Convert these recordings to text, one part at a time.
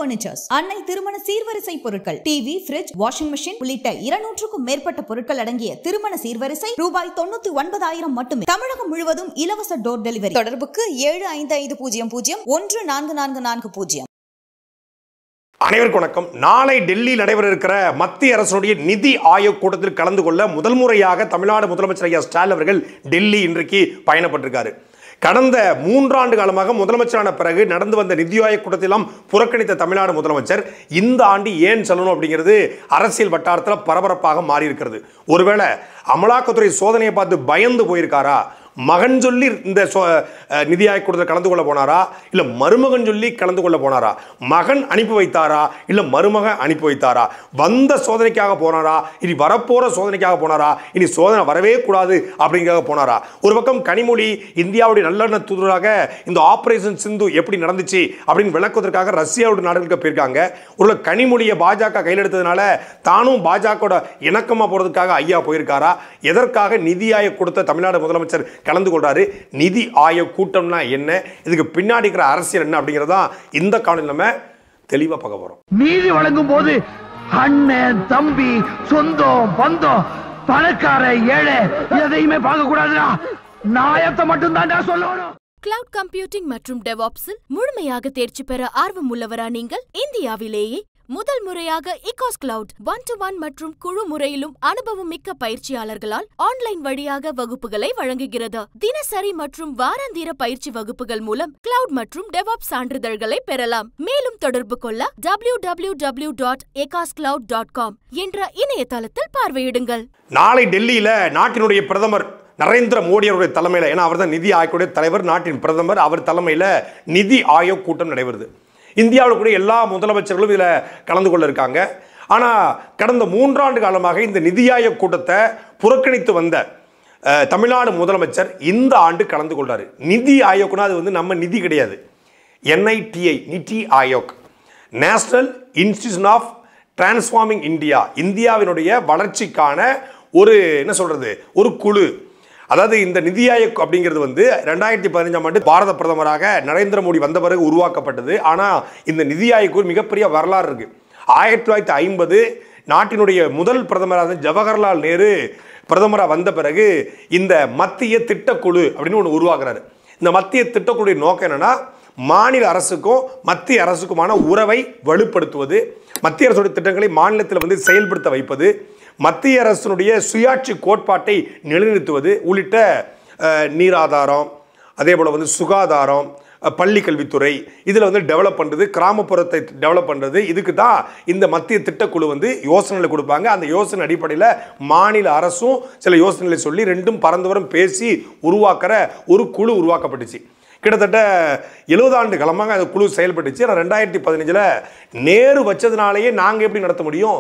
Furnitures, அன்னை திருமண சீர்வரிசை பொருட்கள், டிவி, ஃபிரிட்ஜ், வாஷிங் மெஷின் உள்ளிட்ட 200க்கும் மேற்பட்ட பொருட்கள் அடங்கிய திருமண சீர்வரிசை ரூபாய் 99,000 மட்டுமே. தமிழகம் முழுவதும் இலவச டோர் டெலிவரி. தொடர்புக்கு 7550014440. அனைவருக்கும் வணக்கம். நாளை டெல்லியில் நடைபெற இருக்கிற மத்திய அரசுடைய நிதி ஆயோக் கூட்டத்தில் கலந்து கொள்ள முதல் முறையாக தமிழ்நாடு முதலமைச்சர் ஐயா ஸ்டாலின் அவர்கள் டெல்லி இன்றைக்கு பயணப்பட்டிருக்காரு. கடந்த 3 ஆண்டு காலமாக முதலமைச்சரான பிறகு நடந்து வந்த நிதி ஆயோக் கூட்டத்திலாம் புறக்கணித்த தமிழ்நாடு முதலமைச்சர் இந்த ஆண்டு ஏன் செல்லணும் அப்படிங்கிறது அரசியல் வட்டாரத்தில் பரபரப்பாக மாறி இருக்கிறது. ஒருவேளை அமலாக்கத்துறை சோதனையை பார்த்து பயந்து போயிருக்காரா? மகன் சொல்லி இந்த நிதி ஆயோக் கூட்டத்தில் கலந்து கொள்ள போனாரா, இல்லை மருமகன் சொல்லி கலந்து கொள்ள போனாரா? மகன் அனுப்பி வைத்தாரா, இல்லை மருமகன் அனுப்பி வைத்தாரா? வந்த சோதனைக்காக போனாரா, இனி வரப்போற சோதனைக்காக போனாரா, இனி சோதனை வரவே கூடாது அப்படிங்கிறத போனாரா? ஒரு பக்கம் கனிமொழி இந்தியாவுடைய நல்லெண்ண தூதராக இந்த ஆபரேஷன் சிந்து எப்படி நடந்துச்சு அப்படின்னு விளக்குவதற்காக ரஷ்யாவுடைய நாடுகளுக்கு போயிருக்காங்க. ஒரு கனிமொழியை பாஜக கையில் எடுத்ததுனால தானும் பாஜக இணக்கமா போறதுக்காக ஐயா போயிருக்காரா? எதற்காக நிதி ஆயோக் கொடுத்த தமிழ்நாடு முதலமைச்சர் கலந்து கொள்றாரு? நிதி ஆயோக் கூட்டம்னா என்ன, இதுக்கு பின்னாடி இருக்கிற அரசியல் என்ன அப்படிங்கறதா இந்த காணொளியில நம்ம தெளிவா பார்க்க போறோம். நீதி வழங்கும் போது அண்ணன், தம்பி, சொந்தம், பந்தம், பணக்கார, ஏழை எதையுமே பார்க்க கூடாதுடா. நாயத்தை மட்டும் தான் சொல்லணும். கிளவுட் கம்ப்யூட்டிங் மற்றும் டெவாப்ஸில் முழுமையாக தேர்ச்சி பெற ஆர்வம் உள்ளவரா நீங்கள்? இந்தியாவிலேயே முதல் முறையாக இகாஸ் கிளவுட் 1-to-1 மற்றும் குழு முறையிலும் அனுபவம் மிக்க பயிற்சியாளர்களால் ஆன்லைன் வழியாக வகுப்புகளை வழங்குகிறது. தினசரி மற்றும் வாராந்திர பயிற்சி வகுப்புகள் மூலம் கிளவுட் மற்றும் டெவாப்ஸ் சான்றிதழ்களை பெறலாம். மேலும் தொடர்பு கொள்ள www.ecoscloud.com என்ற இணையதளத்தில் பார்வையிடுங்கள். நாளை டெல்லியில நாட்டினுடைய பிரதமர் நரேந்திர மோடி அவருடைய தலைமையில், ஏன்னா அவர் தான் நிதி ஆயோக்குடைய தலைவர், நாட்டின் பிரதமர், அவர் தலைமையில் நிதி ஆயோக் கூட்டம் நடைபெறுது. இந்தியாவில் கூட எல்லா முதலமைச்சர்களும் இதில் கலந்து கொள்ள இருக்காங்க. ஆனால் கடந்த 3 ஆண்டு காலமாக இந்த நிதி ஆயோக் கூட்டத்தை புறக்கணித்து வந்த தமிழ்நாடு முதலமைச்சர் இந்த ஆண்டு கலந்து கொள்றாரு. நிதி ஆயோக்னா அது வந்து நம்ம நிதி கிடையாது. NITI, NITI Aayog, national institution of transforming India, இந்தியாவினுடைய வளர்ச்சிக்கான ஒரு என்ன சொல்றது ஒரு குழு. அதாவது இந்த நிதி ஆயோக் அப்படிங்கிறது வந்து 2015ஆம் ஆண்டு பாரத பிரதமராக நரேந்திர மோடி வந்த பிறகு உருவாக்கப்பட்டது. ஆனால் இந்த நிதி ஆயோக் ஒரு மிகப்பெரிய வரலாறு இருக்கு. 1950 நாட்டினுடைய முதல் பிரதமராக ஜவஹர்லால் நேரு பிரதமராக வந்த பிறகு இந்த மத்திய திட்டக்குழு அப்படின்னு ஒன்று உருவாக்குறாரு. இந்த மத்திய திட்டக்குழுடைய நோக்கம் என்னன்னா, மாநில அரசுக்கும் மத்திய அரசுக்குமான உறவை வலுப்படுத்துவது, மத்திய அரசுடைய திட்டங்களை மாநிலத்தில் வந்து செயல்படுத்த வைப்பது, மத்திய அரசினுடைய சுயாட்சி கோட்பாட்டை நிலைநிறுத்துவது உள்ளிட்ட நீராதாரம், அதே போல் வந்து சுகாதாரம், பள்ளி கல்வித்துறை இதில் வந்து டெவலப் பண்ணுறது, கிராமப்புறத்தை டெவலப் பண்ணுறது, இதுக்கு தான் இந்த மத்திய திட்டக்குழு வந்து யோசனைகளை கொடுப்பாங்க. அந்த யோசனை அடிப்படையில் மாநில அரசும் சில யோசனைகளை சொல்லி ரெண்டும் பரந்தவரும் பேசி உருவாக்குற ஒரு குழு உருவாக்கப்பட்டுச்சு. கிட்டத்தட்ட 70 ஆண்டு காலமாக அந்த குழு செயல்பட்டுச்சு. ஆனால் 2015 நேரு வச்சதுனாலேயே நாங்கள் எப்படி நடத்த முடியும்?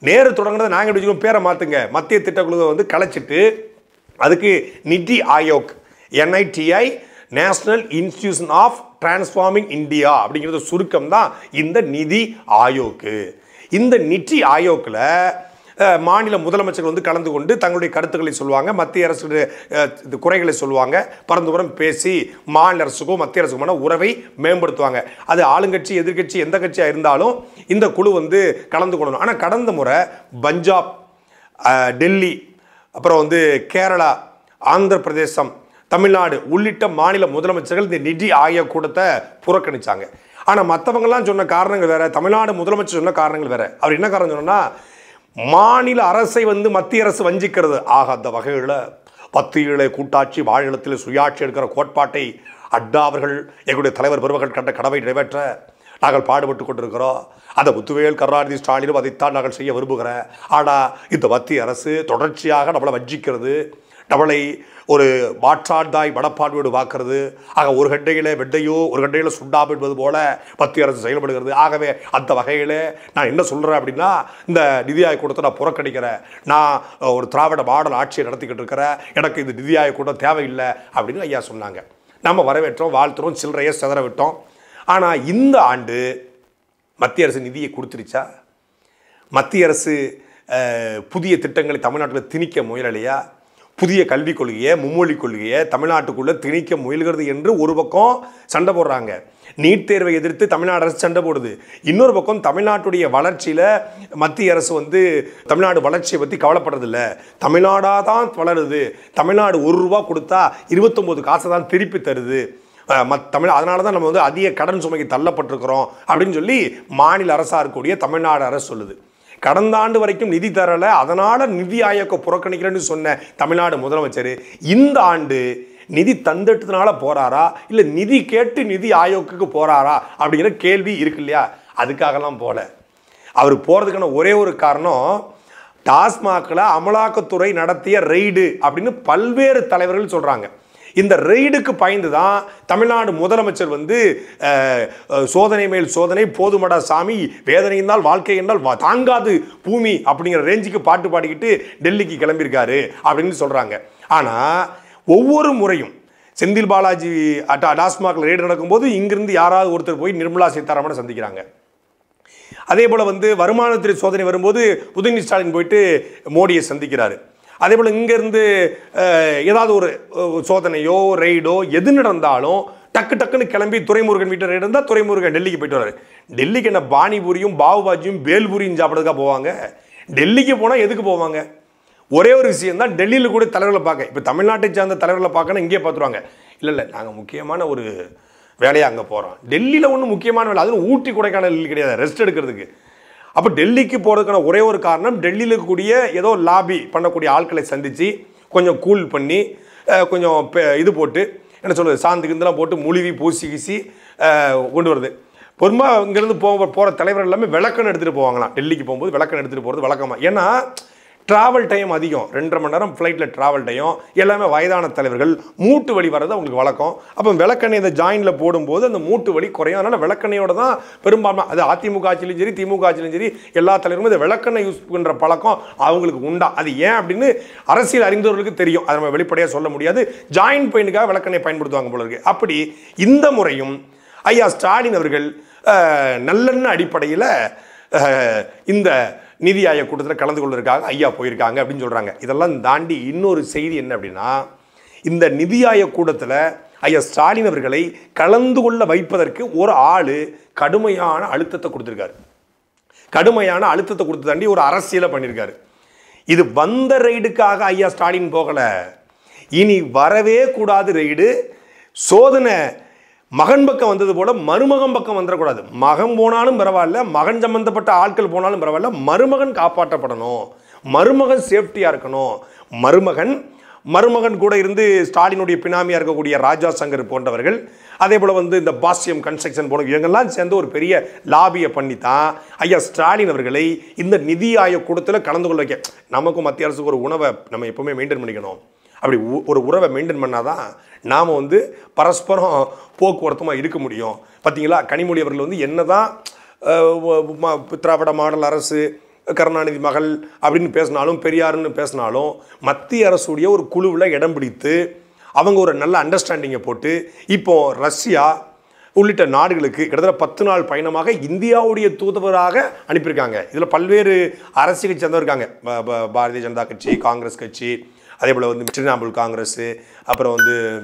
நேரு தொடங்குறத நாங்கள் எப்படி வச்சுக்கோம்? பேரை மாற்றுங்க. மத்திய திட்டக்குழுவை வந்து கலைச்சிட்டு அதுக்கு NITI Aayog, NITI, national institution of transforming India அப்படிங்கிறது சுருக்கம் தான் இந்த நிதி ஆயோக்கு. இந்த நிதி ஆயோக்கில் மாநில முதலமைச்சர்கள் வந்து கலந்து கொண்டு தங்களுடைய கருத்துக்களை சொல்லுவாங்க, மத்திய அரசு குறைகளை சொல்லுவாங்க, பரந்துபுரம் பேசி மாநில அரசுக்கும் மத்திய அரசுக்குமான உறவை மேம்படுத்துவாங்க. அது ஆளுங்கட்சி எதிர்கட்சி எந்த கட்சியாக இருந்தாலும் இந்த குழு வந்து கலந்து கொள்ளணும். ஆனால் கடந்த முறை பஞ்சாப், டெல்லி, அப்புறம் வந்து கேரளா, ஆந்திர பிரதேசம், தமிழ்நாடு உள்ளிட்ட மாநில முதலமைச்சர்கள் இந்த நிதி ஆயோக் கூட்டத்தை புறக்கணிச்சாங்க. ஆனால் மற்றவங்கெல்லாம் சொன்ன காரணங்கள் வேற, தமிழ்நாடு முதலமைச்சர் சொன்ன காரணங்கள் வேற. அவர் என்ன காரணம் சொன்னா, மாநில அரசை வந்து மத்திய அரசு வஞ்சிக்கிறது. ஆக அந்த வகையில் 10 ஈழ கூட்டாட்சி, மாநிலத்தில் சுயாட்சி எடுக்கிற கோட்பாட்டை அண்ணா அவர்கள் எங்களுடைய தலைவர் பெருமகள் கண்ட கனவை நிறைவேற்ற நாங்கள் பாடுபட்டு கொண்டிருக்கிறோம். அந்த முத்துவேல் கருணாநிதி ஸ்டாலினும் அதைத்தான் நாங்கள் செய்ய விரும்புகிறேன். ஆனால் இந்த மத்திய அரசு தொடர்ச்சியாக நம்மளை வஞ்சிக்கிறது, நம்மளை ஒரு மாற்றாண்டாய் மனப்பான்மையோடு பார்க்கறது. ஆக ஒரு கண்டையில் வெண்டையோ ஒரு கண்டையில் சுண்டாமல் என்பது போல மத்திய அரசு செயல்படுகிறது. ஆகவே அந்த வகையில் நான் என்ன சொல்கிறேன் அப்படின்னா, இந்த நிதி ஆயோக் கூட்டத்தை நான் புறக்கணிக்கிறேன். நான் ஒரு திராவிட மாடல் ஆட்சியை நடத்திக்கிட்டு இருக்கிறேன், எனக்கு இந்த நிதி ஆயோக் கூட்டம் தேவையில்லை அப்படின்னு ஐயா சொன்னாங்க. நம்ம வரவேற்றோம், வாழ்த்துறோம், சில்லறையை செதற விட்டோம். ஆனால் இந்த ஆண்டு மத்திய அரசு நிதியை கொடுத்துருச்சா? மத்திய அரசு புதிய திட்டங்களை தமிழ்நாட்டில் திணிக்க முயலலையா? புதிய கல்விக் கொள்கையை, மும்மொழி கொள்கையை தமிழ்நாட்டுக்குள்ளே திணிக்க முயல்கிறது என்று ஒரு பக்கம் சண்டை போடுறாங்க. நீட் தேர்வை எதிர்த்து தமிழ்நாடு அரசு சண்டை போடுது. இன்னொரு பக்கம் தமிழ்நாட்டுடைய வளர்ச்சியில் மத்திய அரசு தமிழ்நாடு வளர்ச்சியை பற்றி கவலைப்படுறதில்ல. தமிழ்நாடாக தான் வளருது, தமிழ்நாடு ₹1 கொடுத்தா 29 காசை தான் திருப்பி தருது, அதனால தான் நம்ம அதிக கடன் சுமைக்கு தள்ளப்பட்டிருக்கிறோம் அப்படின்னு சொல்லி மாநில அரசாக இருக்கக்கூடிய தமிழ்நாடு அரசு சொல்லுது. கடந்த ஆண்டு வரைக்கும் நிதி தரலை, அதனால் நிதி ஆயோக்கை புறக்கணிக்கிறேன்னு சொன்ன தமிழ்நாடு முதலமைச்சர் இந்த ஆண்டு நிதி தந்துட்டதுனால போறாரா இல்லை நிதி கேட்டு நிதி ஆயோக்கு போறாரா அப்படிங்கிற கேள்வி இருக்கு இல்லையா? அதுக்காகலாம் போல. அவர் போகிறதுக்கான ஒரே ஒரு காரணம், டாஸ்மாகில் அமலாக்கத்துறை நடத்திய ரெய்டு அப்படின்னு பல்வேறு தலைவர்கள் சொல்கிறாங்க. இந்த ரெய்டுக்கு பயந்து தான் தமிழ்நாடு முதலமைச்சர் சோதனை மேல் சோதனை, போதுமடா சாமி, வேதனை என்றால் வாழ்க்கை என்றால் தாங்காது பூமி அப்படிங்கிற ரேஞ்சுக்கு பாட்டு பாடிக்கிட்டு டெல்லிக்கு கிளம்பியிருக்காரு அப்படின்னு சொல்கிறாங்க. ஆனால் ஒவ்வொரு முறையும் செந்தில் பாலாஜி டாஸ்மாகில் ரெய்டு நடக்கும்போது இங்கிருந்து யாராவது ஒருத்தர் போய் நிர்மலா சீதாராமனை சந்திக்கிறாங்க. அதே போல் வருமானத்துறை சோதனை வரும்போது உதயநிதி ஸ்டாலின் போயிட்டு மோடியை சந்திக்கிறாரு. அதே போல் இங்கேருந்து ஏதாவது ஒரு சோதனையோ ரெய்டோ எது நடந்தாலும் டக்குன்னு கிளம்பி துரைமுருகன் வீட்டை ரெய்டு இருந்தால் துரைமுருகன் டெல்லிக்கு போயிட்டு வர்றாரு. டெல்லிக்கு என்ன பானிபூரியும் பாவுபாஜியும் பேல்பூரியும் சாப்பிட்றதுக்காக போவாங்க? டெல்லிக்கு போனால் எதுக்கு போவாங்க? ஒரே ஒரு விஷயம் தான், டெல்லியில் கூட தலைவர்களை பார்க்க, இப்போ தமிழ்நாட்டை சார்ந்த தலைவர்களை பார்க்கணும் இங்கே பார்த்துருவாங்க. இல்லை நாங்கள் முக்கியமான ஒரு வேலையாக அங்கே போகிறோம். டெல்லியில் ஒன்றும் முக்கியமான வேலை, அதுவும் ஊட்டி கொடைக்கானல் கிடையாது ரெஸ்ட் எடுக்கிறதுக்கு. அப்போ டெல்லிக்கு போகிறதுக்கான ஒரே ஒரு காரணம், டெல்லியில் இருக்கக்கூடிய ஏதோ லாபி பண்ணக்கூடிய ஆட்களை சந்தித்து கொஞ்சம் கூல் பண்ணி கொஞ்சம் இது போட்டு என்ன சொல்கிறது, சாந்து கிந்தெல்லாம் போட்டு முழுவி பூசி கீசி கொண்டு வருது. பொறுமையாக இங்கேருந்து போகிற தலைவர் எல்லாமே விளக்கணை எடுத்துகிட்டு போவாங்களாம். டெல்லிக்கு போகும்போது விளக்கணை எடுத்துகிட்டு போகிறது வழக்கமாக. ஏன்னா ட்ராவல் டைம் அதிகம், 2.5 மணி நேரம் ஃப்ளைட்டில் ட்ராவல் டைம், எல்லாமே வயதான தலைவர்கள், மூட்டு வலி வர்றது அவங்களுக்கு வழக்கம். அப்போ விளக்கெண்ணெய் இந்த ஜாயினில் போடும்போது அந்த மூட்டு வலி குறையும். அதனால் விளக்கெண்ணையோட தான் பெரும்பான்மை, அது அதிமுக ஆட்சியிலும் சரி திமுக ஆட்சியிலும் சரி எல்லா தலைவரும் இந்த விளக்கெண்ணெய் யூஸ் பண்ணுற பழக்கம் அவங்களுக்கு உண்டா. அது ஏன் அப்படின்னு அரசியல் அறிந்தவர்களுக்கு தெரியும், அதை நம்ம வெளிப்படையாக சொல்ல முடியாது. ஜாயின் பெயினுக்காக விளக்கெண்ணெய் பயன்படுத்துவாங்க போல இருக்கு. அப்படி இந்த முறையும் ஐயா ஸ்டாலின் அவர்கள் நல்லெண்ண அடிப்படையில் இந்த நிதி ஆயோக் கூட்டத்தில் கலந்து கொள்வதற்காக ஐயா போயிருக்காங்க அப்படின்னு சொல்கிறாங்க. இதெல்லாம் தாண்டி இன்னொரு செய்தி என்ன அப்படின்னா, இந்த நிதி ஆயோக் கூட்டத்தில் ஐயா ஸ்டாலின் அவர்களை கலந்து கொள்ள வைப்பதற்கு ஒரு ஆள் கடுமையான அழுத்தத்தை கொடுத்துருக்காரு. கடுமையான அழுத்தத்தை கொடுத்து தாண்டி ஒரு அரசியலை பண்ணியிருக்காரு. இது வந்த ரெய்டுக்காக ஐயா ஸ்டாலின் போகலை, இனி வரவே கூடாது ரெய்டு. சோதனை மகன் பக்கம் வந்தது போல மருமகன் பக்கம் வந்துடக்கூடாது. மகன் போனாலும் பரவாயில்ல, மகன் சம்பந்தப்பட்ட ஆட்கள் போனாலும் பரவாயில்ல, மருமகன் காப்பாற்றப்படணும், மருமகன் சேஃப்டியாக இருக்கணும். மருமகன் கூட இருந்து ஸ்டாலினுடைய பினாமியாக இருக்கக்கூடிய ராஜா சங்கர் போன்றவர்கள், அதே போல் இந்த பாஸ்யம் கன்ஸ்ட்ரக்ஷன் போன இவங்கெல்லாம் சேர்ந்து ஒரு பெரிய லாபியை பண்ணி தான் ஐயா ஸ்டாலின் அவர்களை இந்த நிதி ஆயோக் கூட்டத்தில் கலந்து கொள்ள வைக்க. நமக்கும் மத்திய அரசுக்கு ஒரு உணவை நம்ம எப்பவுமே மெயின்டைன் பண்ணிக்கணும். அப்படி ஒரு உறவை மெயின்டைன் பண்ணாதான் நாம் பரஸ்பரம் போக்குவரத்துமாக இருக்க முடியும். பார்த்தீங்களா, கனிமொழி அவர்கள் என்னதான் திராவிட மாடல் அரசு, கருணாநிதி மகள் அப்படின்னு பேசினாலும், பெரியாருன்னு பேசினாலும், மத்திய அரசுடைய ஒரு குழுவில் இடம் பிடித்து அவங்க ஒரு நல்ல அண்டர்ஸ்டாண்டிங்கை போட்டு இப்போ ரஷ்யா உள்ளிட்ட நாடுகளுக்கு கிட்டத்தட்ட 10 நாள் பயணமாக இந்தியாவுடைய தூதுவராக அனுப்பியிருக்காங்க. இதில் பல்வேறு அரசியல் சேர்ந்தவர் இருக்காங்க. பாரதிய ஜனதா கட்சி, காங்கிரஸ் கட்சி, அதே போல் திரிணாமுல் காங்கிரஸ், அப்புறம்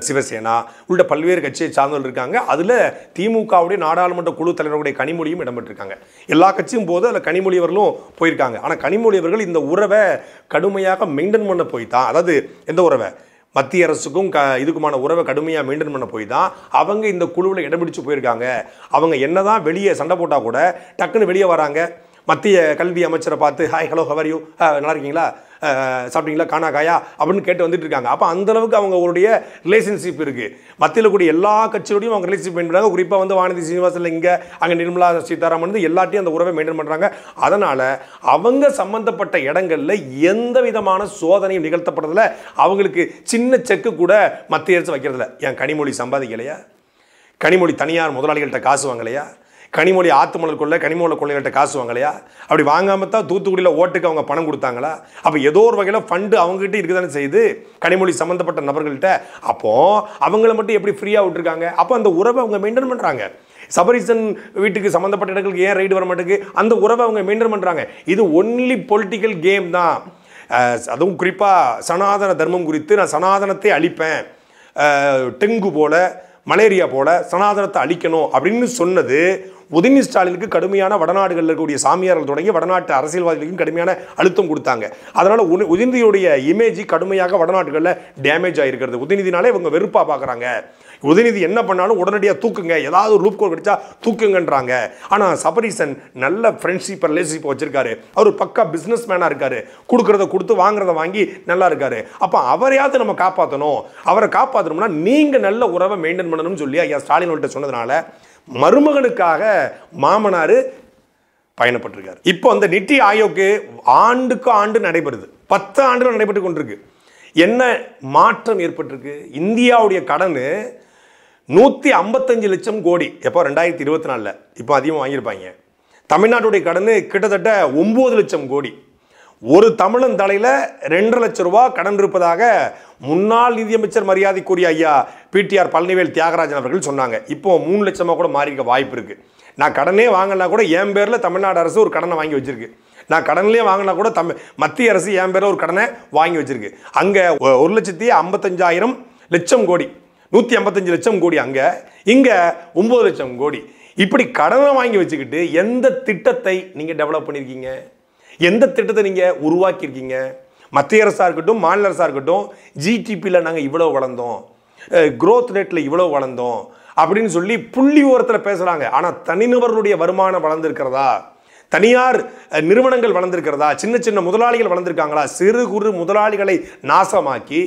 சிவசேனா உள்ளிட்ட பல்வேறு கட்சியை சார்ந்தவர்கள் இருக்காங்க. அதில் திமுகவுடைய நாடாளுமன்ற குழு தலைவர்களுடைய கனிமொழியும் இடம்பெற்றிருக்காங்க. எல்லா கட்சியும் போது அதில் கனிமொழி அவர்களும் போயிருக்காங்க. ஆனால் கனிமொழி அவர்கள் இந்த உறவை கடுமையாக மெயின்டைன் பண்ண போய் தான், அதாவது எந்த உறவை, மத்திய அரசுக்கும் இதுக்குமான உறவை கடுமையாக மெயின்டைன் பண்ண போய் தான் அவங்க இந்த குழுவில் இடம் பிடிச்சு போயிருக்காங்க. அவங்க என்னதான் வெளியே சண்டை போட்டால் கூட டக்குன்னு வெளியே வராங்க. மத்திய கல்வி அமைச்சரை பார்த்து ஹாய் ஹலோ ஹவர் யூ, நல்லா இருக்கீங்களா, சாப்பிட்டீங்களா, காணா காயா அப்படின்னு கேட்டு வந்துட்டு இருக்காங்க. அப்போ அந்தளவுக்கு அவங்களுடைய ரிலேஷன்ஷிப் இருக்குது. மத்தியில் கூடிய எல்லா கட்சியோடையும் அவங்க ரிலேஷன்ஷிப் மெயின்டைன் பண்ணுறாங்க. குறிப்பாக வானதி சீனிவாசன் இங்கே, அங்கே நிர்மலா சீதாராமன் எல்லாத்தையும் அந்த உறவை மெயின்டைன் பண்ணுறாங்க. அதனால் அவங்க சம்மந்தப்பட்ட இடங்களில் எந்த விதமான சோதனையும் நிகழ்த்தப்படுறதில்ல. அவங்களுக்கு சின்ன செக்கு கூட மத்திய அரசு வைக்கிறதில்ல. ஏன் கனிமொழி சம்பாதிக்கலையா? கனிமொழி தனியார் முதலாளிகள்கிட்ட காசு வாங்கலையா? கனிமொழி ஆத்துமலர் கொள்ளை, கனிமொழி கொள்ளைகள்கிட்ட காசு வாங்கலையா? அப்படி வாங்காம தான் தூத்துக்குடியில் ஓட்டுக்கு அவங்க பணம் கொடுத்தாங்களா? அப்போ ஏதோ ஒரு வகையில் ஃபண்டு அவங்ககிட்ட இருக்குதானே செய்யுது கனிமொழி சம்மந்தப்பட்ட நபர்கள்ட்ட. அப்போது அவங்கள மட்டும் எப்படி ஃப்ரீயாக விட்டுருக்காங்க? அப்போ அந்த உறவை அவங்க மெயின்டைன் பண்ணுறாங்க. சபரிசன் வீட்டுக்கு சம்மந்தப்பட்ட இடங்களுக்கு ஏன் ரைடு வர மாட்டேங்குது? அந்த உறவை அவங்க மெயின்டைன் பண்ணுறாங்க. இது ஒன்லி பொலிட்டிக்கல் கேம் தான். அதுவும் குறிப்பாக சனாதன தர்மம் குறித்து நான் சனாதனத்தை அழிப்பேன், டெங்கு போல மலேரியா போல சனாதனத்தை அழிக்கணும் அப்படின்னு சொன்னது உதயநிதி ஸ்டாலினுக்கு கடுமையான வடநாடுகளில் இருக்கக்கூடிய சாமியார்கள் தொடங்கி வடநாட்டு அரசியல்வாதிகளுக்கும் கடுமையான அழுத்தம் கொடுத்தாங்க. அதனால உதயநிதியுடைய இமேஜ் கடுமையாக வடநாட்டுகளில் டேமேஜ் ஆகிருக்கிறது. உதயநிதினாலே இவங்க வெறுப்பாக பார்க்குறாங்க. உதயநிதி என்ன பண்ணாலும் உடனடியாக தூக்குங்க, ஏதாவது ஒரு லூப் கோல் கிடைச்சா தூக்குங்கன்றாங்க. ஆனால் சபரீசன் நல்ல ஃப்ரெண்ட்ஷிப் ரிலேஷன்ஷிப் வச்சிருக்காரு. அவர் பக்கா பிஸ்னஸ் மேனாக இருக்காரு. கொடுக்குறத கொடுத்து வாங்குறத வாங்கி நல்லா இருக்காரு. அப்போ அவரையாவது நம்ம காப்பாற்றணும். அவரை காப்பாற்றணும்னா நீங்கள் நல்ல உறவை மெயின்டைன் பண்ணணும்னு சொல்லி ஐயா ஸ்டாலின் அவர்கிட்ட சொன்னதுனால மருமகனுக்காக மாமனார் பயணப்பட்டிருக்காரு. இப்போ அந்த நித்தி ஆயோக்கு ஆண்டுக்கு ஆண்டு நடைபெறுது. 10 ஆண்டுகள் நடைபெற்று கொண்டிருக்கு. என்ன மாற்றம் ஏற்பட்டிருக்கு? இந்தியாவுடைய கடன் 155 லட்சம் கோடி. எப்போ 2024 இப்போ அதிகமாக வாங்கியிருப்பாங்க. தமிழ்நாட்டுடைய கடன் கிட்டத்தட்ட 9 லட்சம் கோடி. ஒரு தமிழன் தலையில் 2.5 லட்சம் ரூபா கடன் இருப்பதாக முன்னாள் நிதியமைச்சர் மரியாதைக்குரிய ஐயா பிடிஆர் பழனிவேல் தியாகராஜன் அவர்கள் சொன்னாங்க. இப்போ 3 லட்சமாக கூட மாறிக்க வாய்ப்பு இருக்கு. நான் கடனே வாங்கினா கூட என் பேரில் தமிழ்நாடு அரசு ஒரு கடனை வாங்கி வச்சிருக்கு. நான் கடன்லேயே வாங்கினா கூட மத்திய அரசு என் பேரில் ஒரு கடனை வாங்கி வச்சிருக்கு. அங்கே 1,55,000 லட்சம் கோடி, 155 லட்சம் கோடி அங்கே, இங்கே 9 லட்சம் கோடி. இப்படி கடனை வாங்கி வச்சுக்கிட்டு எந்த திட்டத்தை நீங்கள் டெவலப் பண்ணியிருக்கீங்க? எந்த திட்டத்தை நீங்கள் உருவாக்கியிருக்கீங்க? மத்திய அரசாக இருக்கட்டும், மாநில அரசாக இருக்கட்டும், ஜிடிபியில் நாங்கள் இவ்வளோ வளர்ந்தோம், க்ரோத் ரேட்டில் இவ்வளோ வளர்ந்தோம் அப்படின்னு சொல்லி புள்ளி விவரத்தில் பேசுகிறாங்க. ஆனால் தனிநபர்களுடைய வருமானம் வளர்ந்துருக்கிறதா? தனியார் நிறுவனங்கள் வளர்ந்துருக்கிறதா? சின்ன சின்ன முதலாளிகள் வளர்ந்துருக்காங்களா? சிறு குறு முதலாளிகளை நாசமாக்கி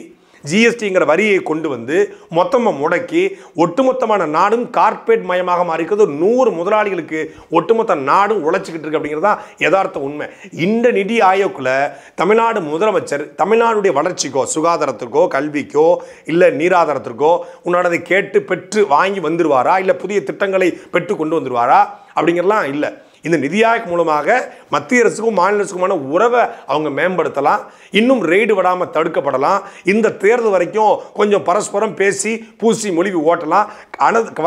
ஜிஎஸ்டிங்கிற வரியை கொண்டு வந்து மொத்தமாக முடக்கி ஒட்டுமொத்தமான நாடும் கார்பரேட் மயமாக மாறிக்கிறது. 100 முதலாளிகளுக்கு ஒட்டுமொத்த நாடும் உழைச்சிக்கிட்டு இருக்கு அப்படிங்கிறது தான் யதார்த்த உண்மை. இந்த நிதி ஆயோக்கில் தமிழ்நாடு முதலமைச்சர் தமிழ்நாடுடைய வளர்ச்சிக்கோ, சுகாதாரத்திற்கோ, கல்விக்கோ, இல்லை நீராதாரத்திற்கோ உன்னோடதை கேட்டு பெற்று வாங்கி வந்துடுவாரா? இல்லை புதிய திட்டங்களை பெற்று கொண்டு வந்துடுவாரா? அப்படிங்கிறலாம் இல்லை. இந்த நிதி ஆயோக் மூலமாக மத்திய அரசுக்கும் மாநில அரசுக்குமான உறவை அவங்க மேம்படுத்தலாம். இன்னும் ரெய்டு விடாமல் தடுக்கப்படலாம். இந்த தேர்தல் வரைக்கும் கொஞ்சம் பரஸ்பரம் பேசி பூசி மொழிவி ஓட்டலாம்.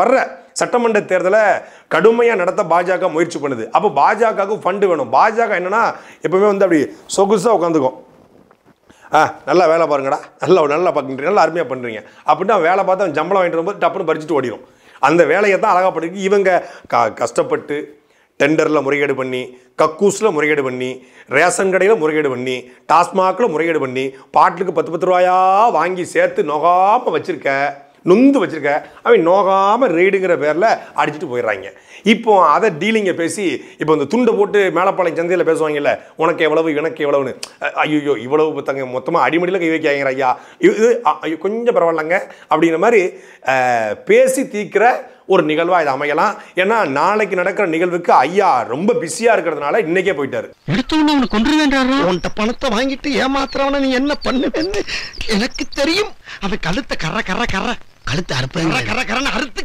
வர்ற சட்டமன்ற தேர்தலை கடுமையாக நடத்த பாஜக முயற்சி பண்ணுது. அப்போ பாஜகவுக்கு ஃபண்டு வேணும். பாஜக என்னன்னா எப்பவுமே வந்து அப்படி சொகுசாக உட்காந்துக்கும். நல்லா வேலை பாருங்கடா, நல்லா பார்க்குறீங்க, நல்லா அருமையாக பண்ணுறீங்க அப்படின்னா வேலை பார்த்து சம்பளம் வாங்கிட்டு வரும்போது டப்புன்னு பறிச்சுட்டு ஓடிடும். அந்த வேலையை தான் அழகாக பண்ணிருக்கு. இவங்க கஷ்டப்பட்டு டெண்டரில் முறைகேடு பண்ணி, கக்கூஸில் முறைகேடு பண்ணி, ரேஷன் கடையில் முறைகேடு பண்ணி, டாஸ்மாகில் முறைகேடு பண்ணி, பாட்டிலுக்கு 10 ரூபாயா வாங்கி சேர்த்து நோகாமல் வச்சுருக்க, நொந்து வச்சுருக்க, அவன் நோகாமல் ரெய்டுங்கிற பேரில் அடிச்சுட்டு போயிடுறாங்க. இப்போ அதை டீலிங்கை பேசி இப்போ இந்த துண்டை போட்டு மேலப்பாளையம் சந்தையில் பேசுவாங்கல்ல, உனக்கு எவ்வளவு எனக்கு எவ்வளவுன்னு. ஐயோ இவ்வளவு தங்க மொத்தமாக அடிமடியில் கை வைக்கிறாங்க ஐயா, இது கொஞ்சம் பரவாயில்லங்க அப்படிங்கிற மாதிரி பேசி தீர்க்கிற ஒரு நிகழ்வாக இது அமையலாம். ஏன்னா நாளைக்கு நடக்கிற நிகழ்வுக்கு ஐயா ரொம்ப பிஸியாக இருக்கிறதுனால இன்னைக்கே போயிட்டாரு. எடுத்தவன அவனை கொண்டு வேண்டாரு. உன்கிட்ட பணத்தை வாங்கிட்டு ஏமாத்துறவன நீ என்ன பண்ணுவேன்னு எனக்கு தெரியும். அவன் கழுத்தை கழுத்தை அறுத்து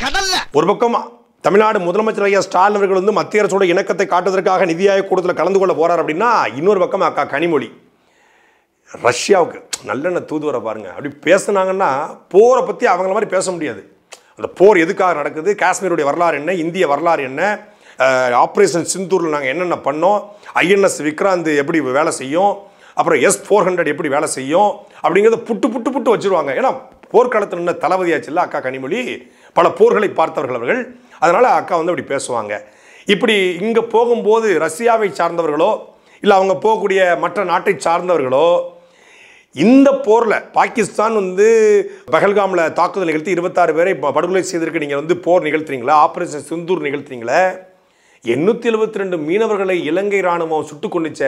கடல்ல. ஒரு பக்கம் தமிழ்நாடு முதலமைச்சர் ஐயா ஸ்டாலின் அவர்கள் வந்து மத்திய அரசோட இணக்கத்தை காட்டுவதற்காக நிதி ஆயோக் கூட்டத்தில் கலந்து கொள்ள போறார் அப்படின்னா, இன்னொரு பக்கம் அக்கா கனிமொழி ரஷ்யாவுக்கு நல்லெண்ணெய் தூதுவரை பாருங்க அப்படி பேசுனாங்கன்னா போரை பற்றி அவங்கள மாதிரி பேச முடியாது. அந்த போர் எதுக்காக நடக்குது, காஷ்மீருடைய வரலாறு என்ன, இந்திய வரலாறு என்ன, ஆப்ரேஷன் சிந்தூரில் நாங்கள் என்னென்ன பண்ணோம், ஐஎன்எஸ் விக்ராந்த் எப்படி வேலை செய்யும், அப்புறம் S-400 எப்படி வேலை செய்யும் அப்படிங்கிறத புட்டு வச்சுருவாங்க. ஏன்னா போர்க்காலத்தில் நின்ன தளபதியாச்சு இல்லை அக்கா கனிமொழி, பல போர்களை பார்த்தவர்கள் அவர்கள். அதனால் அக்கா வந்து அப்படி பேசுவாங்க. இப்படி இங்கே போகும்போது ரஷ்யாவை சார்ந்தவர்களோ இல்லை அவங்க போகக்கூடிய மற்ற நாட்டை சார்ந்தவர்களோ இந்த போரில் பாகிஸ்தான் வந்து பஹல்காமில் தாக்குதல் நிகழ்த்தி 26 பேரை படுகொலை செய்திருக்கு. நீங்கள் வந்து போர் நிகழ்த்துறீங்களா, ஆப்ரேஷன் சிந்தூர் நிகழ்த்துறீங்களா? 872 மீனவர்களை இலங்கை இராணுவம் சுட்டு கொண்டுச்ச,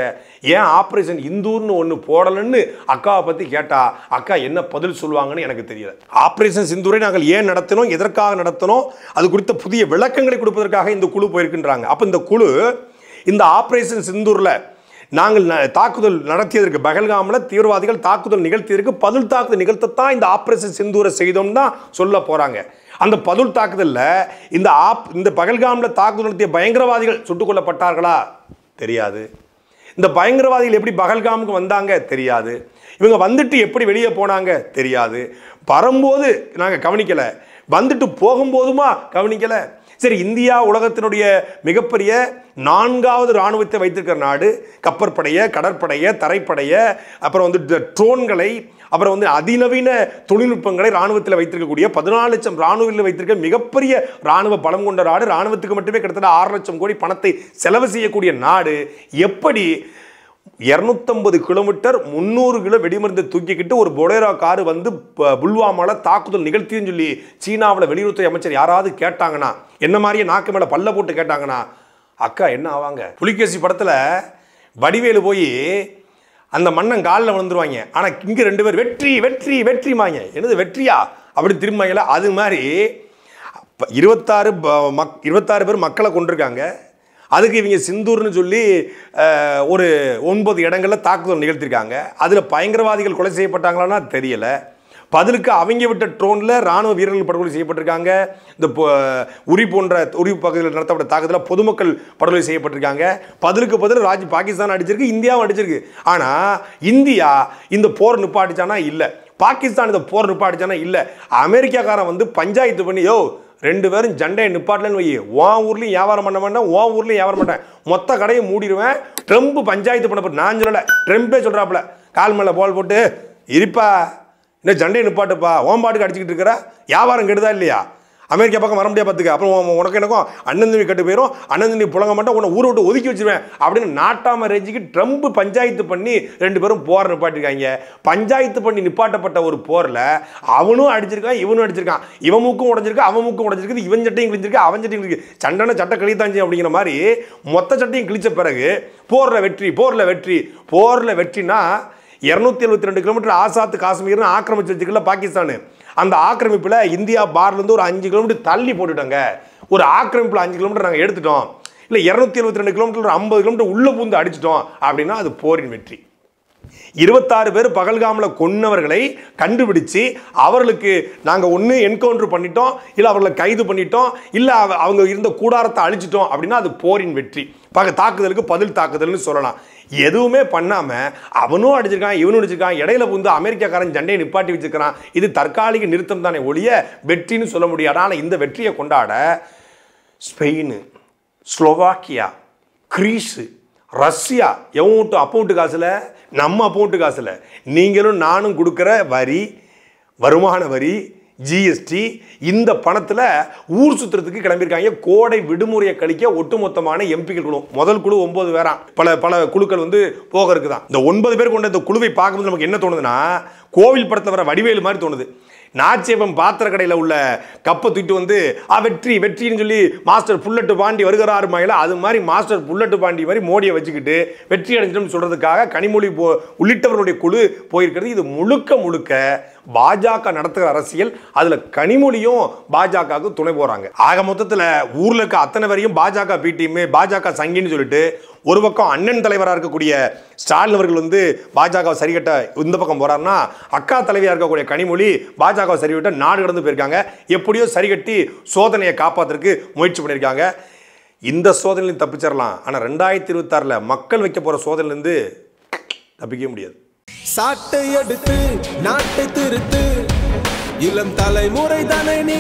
ஏன் ஆப்ரேஷன் இந்தூர்னு ஒன்று போடலன்னு அக்காவை பற்றி கேட்டா அக்கா என்ன பதில் சொல்லுவாங்கன்னு எனக்கு தெரியல. ஆப்ரேஷன் சிந்தூரை நாங்கள் ஏன் நடத்தினோம், எதற்காக நடத்தினோம், அது குறித்த புதிய விளக்கங்களை கொடுப்பதற்காக இந்த குழு போயிருக்கின்றாங்க. அப்போ இந்த குழு இந்த ஆப்ரேஷன் சிந்தூரில் நாங்கள் தாக்குதல் நடத்தியதற்கு, பஹல்காமில் தீவிரவாதிகள் தாக்குதல் நிகழ்த்தியதற்கு பதில் தாக்குதல் நிகழ்த்தத்தான் இந்த ஆப்ரேஷன் சிந்தூரை செய்தோம் தான் சொல்ல போகிறாங்க. அந்த பதில் தாக்குதலில் இந்த பஹல்காமில் தாக்குதல் நடத்திய பயங்கரவாதிகள் சுட்டுக் கொல்லப்பட்டார்களா? தெரியாது. இந்த பயங்கரவாதிகள் எப்படி பஹல்காமுக்கு வந்தாங்க? தெரியாது. இவங்க வந்துட்டு எப்படி வெளியே போனாங்க? தெரியாது. வரும்போது நாங்கள் கவனிக்கலை, வந்துட்டு போகும்போதுமா கவனிக்கலை. சரி, இந்தியா உலகத்தினுடைய மிகப்பெரிய 4வது ராணுவத்தை வைத்திருக்கிற நாடு. கப்பற்படைய, கடற்படைய, தரைப்படைய, அப்புறம் வந்து ட்ரோன்களை, அப்புறம் வந்து அதிநவீன தொழில்நுட்பங்களை ராணுவத்தில் வைத்திருக்கக்கூடிய 14 லட்சம் ராணுவத்தில் வைத்திருக்க மிகப்பெரிய ராணுவ பலம் கொண்ட நாடு. ராணுவத்துக்கு மட்டுமே கிட்டத்தட்ட 6 லட்சம் கோடி பணத்தை செலவு செய்யக்கூடிய நாடு எப்படி 250 கிலோமீட்டர் 300 கிலோ வெடிமருந்து தூக்கிக்கிட்டு ஒரு பொலேரோ காரு வந்து புல்வாமால தாக்குதல் நிகழ்த்தின்னு சொல்லி சீனாவில் வெளியுறவுத்துறை அமைச்சர் யாராவது கேட்டாங்கன்னா, என்ன மாதிரியே நாக்கு மேல பல்ல போட்டு கேட்டாங்கன்னா, அக்கா என்ன ஆவாங்க? புலிகேசி படத்துல வடிவேலு போய் அந்த மன்னன் காலில் விழுந்துருவாங்க. ஆனா இங்க 2 பேர் வெற்றி வெற்றி வெற்றிமாங்க. என்னது வெற்றியா அப்படி திரும்பாங்கல. அது மாதிரி 26 பேர் மக்களை கொண்டிருக்காங்க. அதுக்கு இவங்க சிந்தூர்னு சொல்லி ஒரு 9 இடங்களில் தாக்குதல் நிகழ்த்திருக்காங்க. அதில் பயங்கரவாதிகள் கொலை செய்யப்பட்டாங்களான்னா தெரியல. பதிலுக்கு அவங்க விட்ட ட்ரோனில் ராணுவ வீரர்கள் படுகொலை செய்யப்பட்டிருக்காங்க. இந்த உரி பகுதியில் நடத்தப்பட்ட தாக்குதலில் பொதுமக்கள் படுகொலை செய்யப்பட்டிருக்காங்க. பதிலுக்கு பதில் பாகிஸ்தான் அடிச்சிருக்கு, இந்தியாவும் அடிச்சிருக்கு. ஆனால் இந்தியா இந்த போர் நிப்பாட்டிச்சானா இல்லை, பாகிஸ்தான் இந்த போர் நிப்பாட்டிச்சானா இல்லை. அமெரிக்காக்காரன் வந்து பஞ்சாயத்து பண்ணி, 2 பேரும் சண்டையை நிப்பாட்டலன்னு வை, உன் ஊர்லையும் வியாபாரம் பண்ண மாட்டேன், உன் ஊர்லையும் வியாபாரம் மாட்டேன், மொத்த கடையை மூடிடுவேன். ட்ரம்ப் பஞ்சாயத்து பண்ண போட்டு, நான் சொல்லலை, ட்ரம்ப்பே சொல்கிறாப்புல, கால் மேலே போல் போட்டு இருப்பா, இந்த சண்டையை நிப்பாட்டுப்பா, ஓம்பாட்டுக்கு அடிச்சுக்கிட்டு இருக்கிற வியாபாரம் கெடுதா இல்லையா? அமெரிக்கா பக்கம் வர முடியாது பார்த்துக்க, அப்புறம் உனக்கு எனக்கும் அண்ணன் தம்பி கட்டு போயிடும், அண்ணன் தம்பி புழங்க மாட்டேன், உன்னை ஊரை விட்டு ஒதுக்கி வச்சுருவேன் அப்படின்னு நாட்டாம ரேஞ்சுக்கு ட்ரம்ப் பஞ்சாயத்து பண்ணி 2 பேரும் போர் நிப்பாட்டிருக்காங்க. பஞ்சாயத்து பண்ணி நிப்பாட்டப்பட்ட ஒரு போரில் அவனும் அடிச்சிருக்கான், இவனும் அடிச்சிருக்கான், இவன் மூக்கும் உடஞ்சிருக்கு, அவன் மூக்கும் உடஞ்சிருக்கு, இவன் சட்டையும் கிழிச்சிருக்கு, அவன் சட்டையும் கிழிச்சிருக்கு, சண்டனை சட்டை கிழித்தாச்சு அப்படிங்கிற மாதிரி மொத்த சட்டையும் கிழிச்ச பிறகு போரில் வெற்றி, போரில் வெற்றி. போரில் வெற்றினா 272 கிலோமீட்டர் ஆசாத் காஷ்மீர்னு ஆக்கிரமிச்சு வச்சுக்கல பாகிஸ்தான். அந்த ஆக்கிரமிப்பில் இந்தியா பார்லேருந்து ஒரு 5 கிலோமீட்டர் தள்ளி போட்டுட்டாங்க. ஒரு ஆக்கிரமிப்பில் 5 கிலோமீட்டர் நாங்கள் எடுத்துட்டோம், இல்லை 272 கிலோமீட்டர் 50 கிலோமீட்டர் உள்ளே பூந்து அடிச்சிட்டோம் அப்படின்னா அது போரின் வெற்றி. 26 பேர் பகல்காமில் கொன்னவர்களை கண்டுபிடிச்சு அவர்களுக்கு நாங்கள் ஒன்று என்கவுண்டர் பண்ணிட்டோம், இல்லை அவர்களை கைது பண்ணிட்டோம், இல்லை அவங்க இருந்த கூடாரத்தை அழிச்சிட்டோம் அப்படின்னா அது போரின் வெற்றி. தாக்குதலுக்கு பதில் தாக்குதல்னு சொல்லலாம். எதுவுமே பண்ணாம அவனும் அடிச்சிருக்கான், இவனும் அடிச்சிருக்கான், இடையில வந்து அமெரிக்காக்காரன் சண்டையை நிப்பாட்டி வச்சிருக்கான். இது தற்காலிக நிறுத்தம் தானே ஒழிய வெற்றின்னு சொல்ல முடியாது. ஆனால் இந்த வெற்றியை கொண்டாட Spain, Slovakia, Greece, Russia event அப்பவுண்ட்டு காசுல, நம்ம அப்பவுண்ட்டு காசுல நீங்களும் நானும் கொடுக்குற வரி, வருமான வரி, ஜிஎஸ்டி, இந்த பணத்தில் ஊர் சுற்றுறதுக்கு கிளம்பியிருக்காங்க. கோடை விடுமுறையை கழிக்க ஒட்டுமொத்தமான எம்பிக்கள் குழு, முதல் குழு 9 பேரா, பல குழுக்கள் வந்து போக இருக்குதான். இந்த 9 பேர் கொண்ட இந்த குழுவை பார்க்கும்போது நமக்கு என்ன தோணுதுன்னா, கோவில் படத்தில் வர வடிவேலு மாதிரி தோணுது. நாச்சியப்பன் பாத்திர கடையில் உள்ள கப்பை தூக்கிட்டு வந்து வெற்றி வெற்றின்னு சொல்லி மாஸ்டர் புல்லட்டு பாண்டி வருகிறாரு மயில, அது மாதிரி மாஸ்டர் புல்லட்டு பாண்டி மாதிரி மோடியை வச்சுக்கிட்டு வெற்றி அடைஞ்சிட்டோம்னு சொல்றதுக்காக கனிமொழி உள்ளிட்டவர்களுடைய குழு போயிருக்கிறது. இது முழுக்க முழுக்க பாஜக நடத்துகிற அரசியல். அதுல கனிமொழியும் பாஜகவுக்கு துணை போறாங்க. ஆக மொத்தத்தில் ஊர்ல இருக்க அத்தனை வரையும் பாஜக பி டீம், பாஜக சங்கின்னு சொல்லிட்டு ஒரு பக்கம் அண்ணன் தலைவராக இருக்கக்கூடிய ஸ்டாலின் அவர்கள் வந்து பாஜக சரிகட்ட இந்த பக்கம் போறாருன்னா, அக்கா தலைவியாக இருக்கக்கூடிய கனிமொழி பாஜக சரிகட்ட நாடு கடந்து போயிருக்காங்க. எப்படியோ சரிகட்டி சோதனையை காப்பாற்றுறதுக்கு முயற்சி பண்ணியிருக்காங்க. இந்த சோதனையிலும் தப்பிச்சிடலாம், ஆனால் 2026 மக்கள் வைக்க போற சோதனையிலிருந்து தப்பிக்க முடியாது. சாட்டை எடுத்து நாட்டை திருத்து, இளம் தலைமுறை தானே நீ